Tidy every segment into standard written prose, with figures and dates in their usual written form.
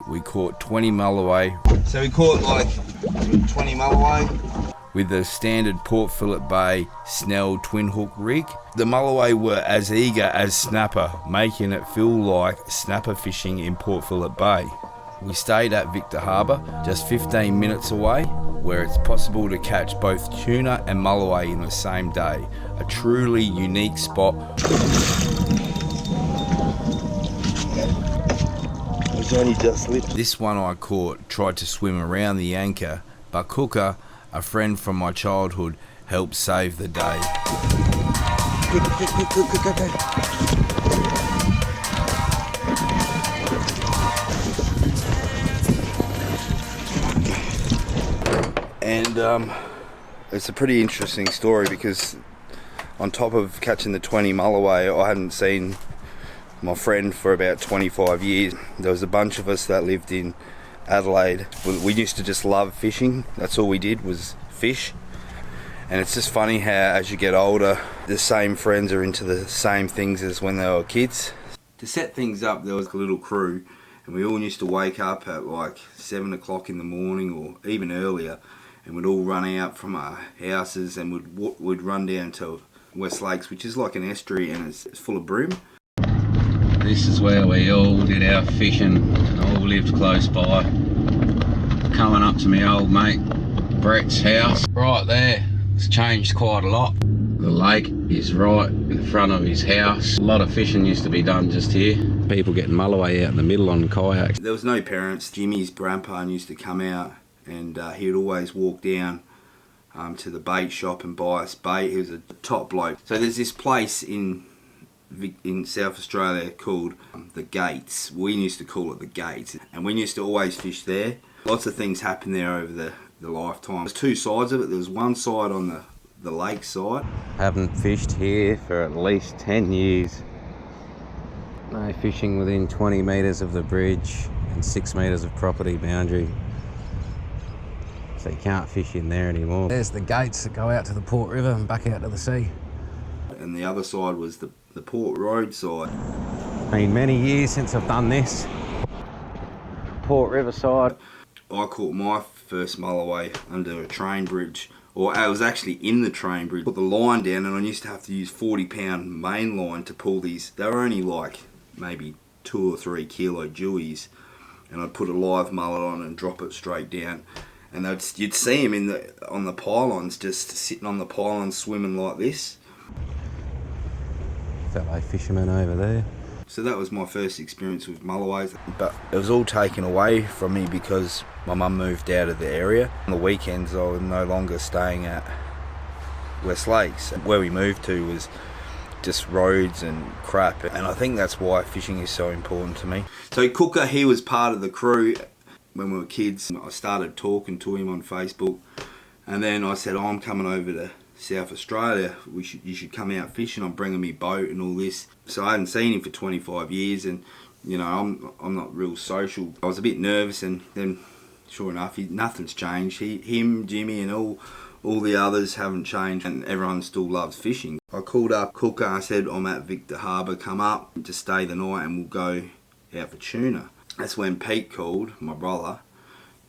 we caught 20 mulloway. So we caught like 20 mulloway with the standard Port Phillip Bay Snell twin hook rig. The mulloway were as eager as snapper, making it feel like snapper fishing in Port Phillip Bay. We stayed at Victor Harbour, just 15 minutes away, where it's possible to catch both tuna and mulloway in the same day. A truly unique spot. It's only just lit. This one I caught tried to swim around the anchor, but Cooker, a friend from my childhood, helped save the day. And it's a pretty interesting story because on top of catching the 20 mulloway, I hadn't seen my friend for about 25 years. There was a bunch of us that lived in Adelaide. We used to just love fishing. That's all we did was fish. And it's just funny how as you get older, the same friends are into the same things as when they were kids. To set things up, there was a little crew, and we all used to wake up at like 7 o'clock in the morning or even earlier, and we'd all run out from our houses and we'd run down to West Lakes, which is like an estuary and it's full of bream. This is where we all did our fishing and all lived close by. Coming up to my old mate Brett's house. Right there, it's changed quite a lot. The lake is right in front of his house. A lot of fishing used to be done just here. People getting mulloway out in the middle on kayaks. There was no parents. Jimmy's grandpa used to come out and he'd always walk down to the bait shop and buy us bait. He was a top bloke. So there's this place in South Australia called the Gates. We used to call it the Gates, and we used to always fish there. Lots of things happened there over the lifetime. There's two sides of it. There was one side on the lake side. Haven't fished here for at least 10 years. No fishing within 20 metres of the bridge and 6 metres of property boundary. So you can't fish in there anymore. There's the gates that go out to the Port River and back out to the sea. And the other side was the Port Road side. Been many years since I've done this. Port River side. I caught my first mulloway under a train bridge, or I was actually in the train bridge. Put the line down and I used to have to use 40-pound main line to pull these. They were only like maybe 2 or 3 kilo dewies, and I'd put a live mullet on and drop it straight down. And you'd see them on the pylons, just sitting on the pylons swimming like this. Fellow fisherman over there. So that was my first experience with mulloways. But it was all taken away from me because my mum moved out of the area. On the weekends I was no longer staying at West Lakes. Where we moved to was just roads and crap. And I think that's why fishing is so important to me. So Cooker, he was part of the crew. When we were kids, I started talking to him on Facebook, and then I said, I'm coming over to South Australia, you should come out fishing, I'm bringing me boat and all this. So I hadn't seen him for 25 years, and you know, I'm not real social. I was a bit nervous, and then sure enough, nothing's changed. Him, Jimmy and all the others haven't changed, and everyone still loves fishing. I called up Cooker, I said, I'm at Victor Harbour, come up to stay the night and we'll go out for tuna. That's when Pete called, my brother,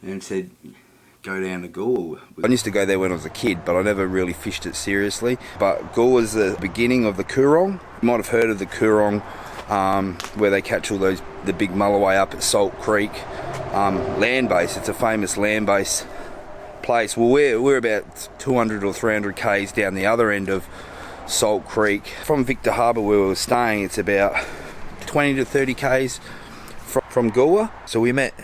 and said, go down to Gore. I used to go there when I was a kid, but I never really fished it seriously. But Gore was the beginning of the Coorong. You might have heard of the Coorong, where they catch all the big mulloway up at Salt Creek. Land base, it's a famous land base place. Well, we're about 200 or 300 k's down the other end of Salt Creek. From Victor Harbour where we were staying, it's about 20 to 30 k's from Gore. So we met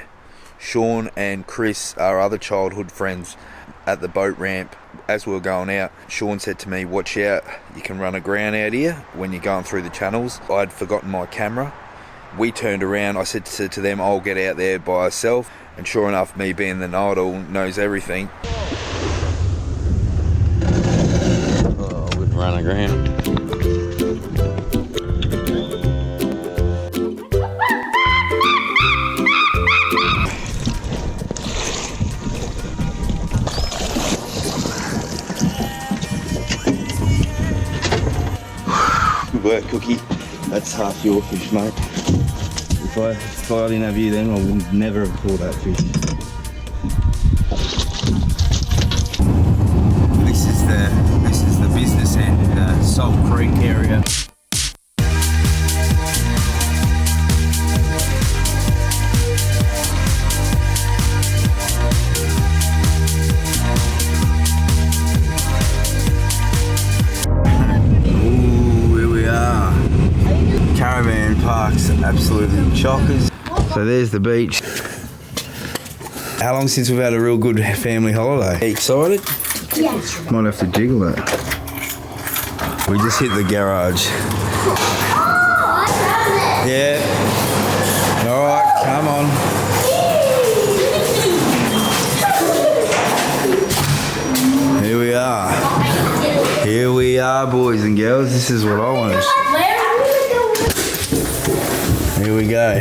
Sean and Chris, our other childhood friends, at the boat ramp. As we were going out, Sean said to me, watch out, you can run aground out here when you're going through the channels. I'd forgotten my camera. We turned around, I said to them, I'll get out there by myself. And sure enough, me being the know-it-all, knows everything. Oh, we'd run aground. Good work, Cookie. That's half your fish, mate. If I didn't have you then, I would never have caught that fish. This is the business end, Salt Creek area. Caravan park's absolutely chockers. So there's the beach. How long since we've had a real good family holiday? Excited? Yeah. Might have to jiggle it. We just hit the garage. Oh, I found it. Yeah. Alright, come on. Here we are. Here we are, boys and girls. This is what I wanted. Here we go.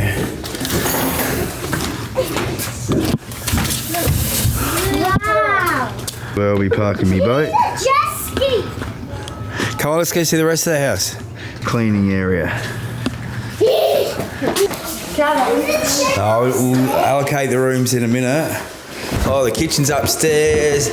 Wow. Where I'll be parking me boat. Jet ski. Come on, let's go see the rest of the house. Cleaning area. Oh, we'll allocate the rooms in a minute. Oh, the kitchen's upstairs.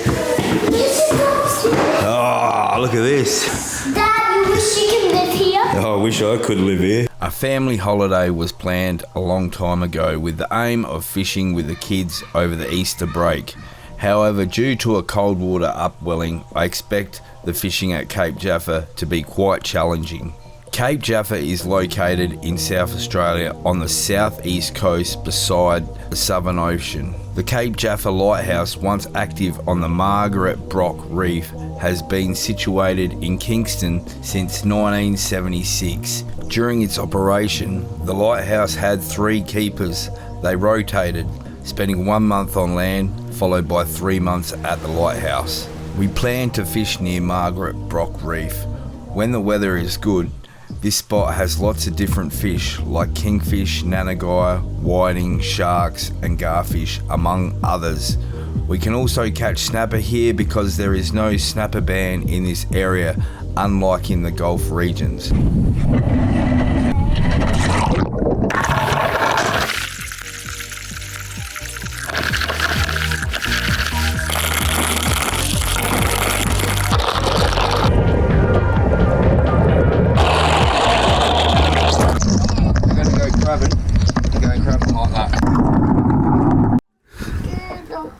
Oh, look at this. Dad, you wish you could live here? Oh, I wish I could live here. A family holiday was planned a long time ago with the aim of fishing with the kids over the Easter break. However, due to a cold water upwelling, I expect the fishing at Cape Jaffa to be quite challenging. Cape Jaffa is located in South Australia on the southeast coast beside the Southern Ocean. The Cape Jaffa Lighthouse, once active on the Margaret Brock Reef, has been situated in Kingston since 1976. During its operation, the lighthouse had 3 keepers. They rotated, spending 1 month on land, followed by 3 months at the lighthouse. We plan to fish near Margaret Brock Reef. When the weather is good, this spot has lots of different fish like kingfish, nanagai, whiting, sharks and garfish, among others. We can also catch snapper here because there is no snapper ban in this area, unlike in the Gulf regions.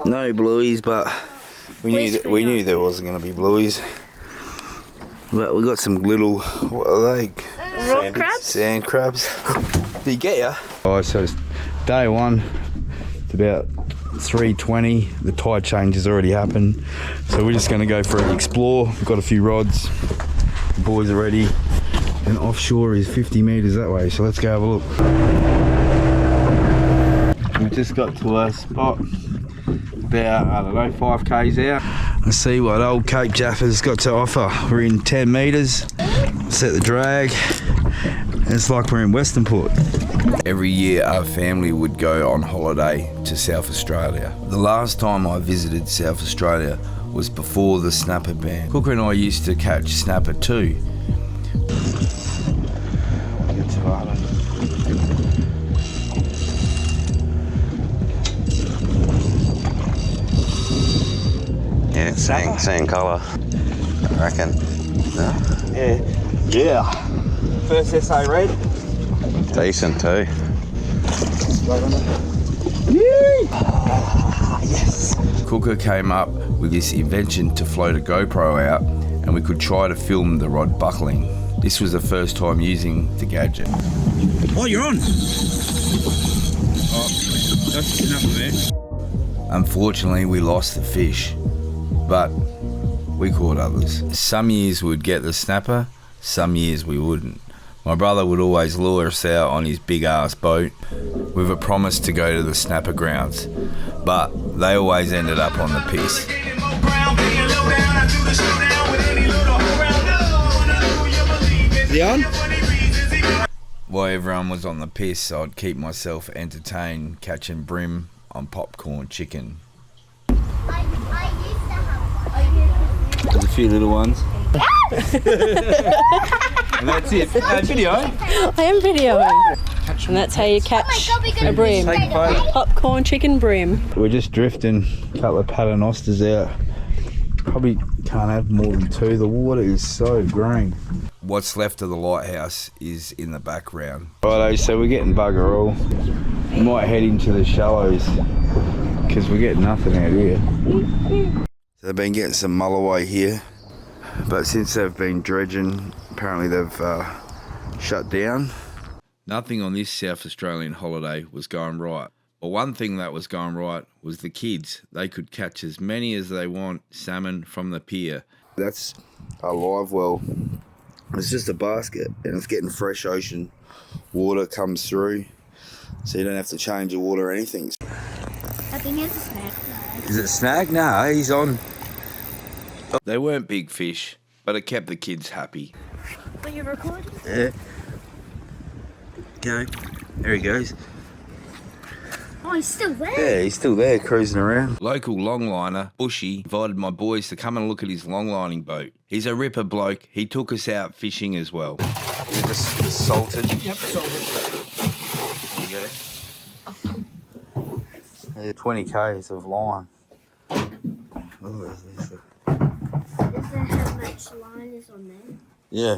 No blueies, but we knew there wasn't going to be blueies. But we got some little, what are they? Rock crabs? Sand crabs. Did he get ya? Oh, so it's day one. It's about 3:20. The tide change has already happened. So we're just going to go for an explore. We've got a few rods. The boys are ready. And offshore is 50 metres that way. So let's go have a look. We just got to a spot about, I don't know, 5 k's out. Let's see what old Cape Jaffa's got to offer. We're in 10 metres, set the drag, and it's like we're in Western Port. Every year our family would go on holiday to South Australia. The last time I visited South Australia was before the snapper ban. Cooker and I used to catch snapper too. Yeah, same colour, I reckon. No? Yeah. First SA red. Decent too. Yes. Cooker came up with this invention to float a GoPro out and we could try to film the rod buckling. This was the first time using the gadget. Oh, you're on! Oh, that's enough of it. Unfortunately, we lost the fish, but we caught others. Some years we'd get the snapper, some years we wouldn't. My brother would always lure us out on his big ass boat with a promise to go to the snapper grounds, but they always ended up on the piss. Is he on? While everyone was on the piss, I'd keep myself entertained catching bream on popcorn chicken. There's a few little ones. And that's it. Video. I am videoing. And that's how you catch God, we're gonna a bream. Take a photo. Popcorn chicken bream. We're just drifting a couple of paternosters out. Probably can't have more than 2. The water is so green. What's left of the lighthouse is in the background. Righto, so we're getting bugger all. We might head into the shallows because we're getting nothing out here. So they've been getting some mulloway here, but since they've been dredging, apparently they've shut down. Nothing on this South Australian holiday was going right. But one thing that was going right was the kids. They could catch as many as they want salmon from the pier. That's a live well. It's just a basket and it's getting fresh ocean water comes through. So you don't have to change the water or anything. I think it's a snack. Is it a snag? No, he's on. They weren't big fish, but it kept the kids happy. When you're recording? Yeah. Go. There he goes. Oh, he's still there? Yeah, he's still there, cruising around. Local longliner, Bushy, invited my boys to come and look at his longlining boat. He's a ripper bloke. He took us out fishing as well. Is it just salted? Yep, salted. There you go. 20 k's of line. Oh, Is there how much line is on there? yeah.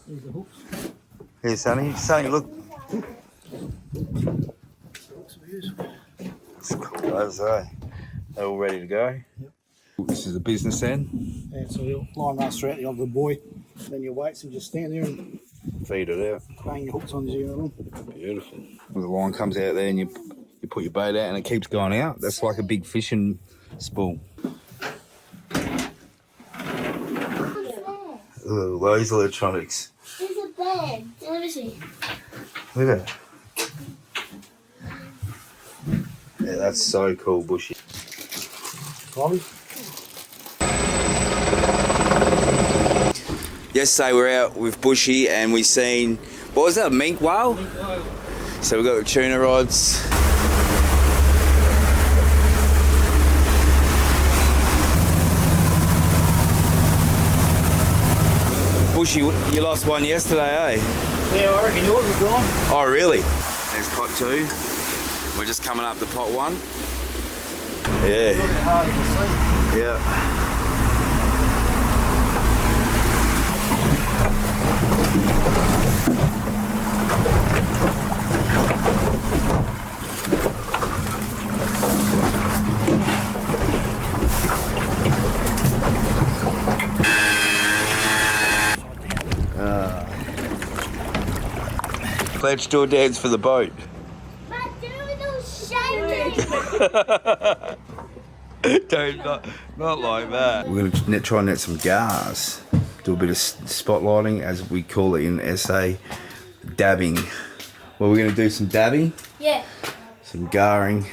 Here's the hooks. Here, Sonny. Sonny, look. It's cool, as I say. They're all ready to go. Yep. This is the business end. Yeah, so you'll line that straight on the buoy, then your weights and just stand there and Feed it out. bang your hooks on zero. Beautiful. When the line comes out there and you put your bait out and it keeps going out, that's like a big fishing spool. Ooh, those electronics. There's a bed. Let me see. Look at that. Yeah, that's so cool, Bushy. Probably. Yesterday we were out with Bushy and we seen, what was that, a mink whale? So we've got the tuna rods. Bushy, you lost one yesterday, eh? Yeah, I reckon yours was gone. Oh, really? There's pot 2. We're just coming up to pot 1. Yeah. Hard to see. Yeah. Pledge to a dance for the boat. But dude, those shaking. Don't, not like that. We're going to try and net some gars. Do a bit of spotlighting, as we call it in SA, dabbing. Well, we're going to do some dabbing, Yeah. some garring.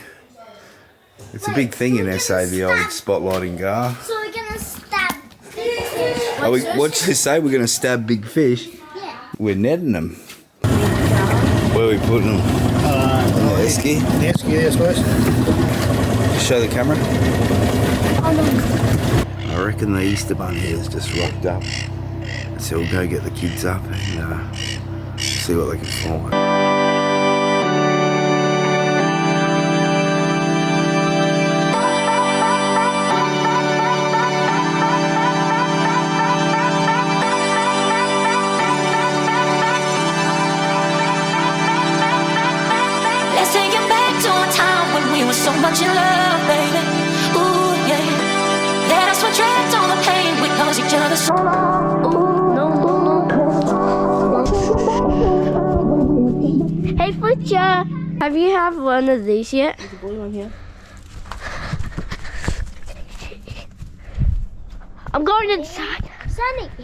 It's a big thing in SA, the old spotlighting gar. So we're gonna stab big fish. What'd you say? We're going to stab big fish? Yeah. We're netting them. Where are we putting them? In the esky? Yes, yeah, I suppose. Show the camera. I reckon the Easter bunny has just rocked up. So we'll go get the kids up and see what they can find. Let's take it back to a time when we were so much in love, baby. Ooh, yeah. Let us retract all the pain we caused each other so long. Ooh, no. Hey, Butcher, have you had one of these yet? There's a blue one here. I'm going inside. Sunny.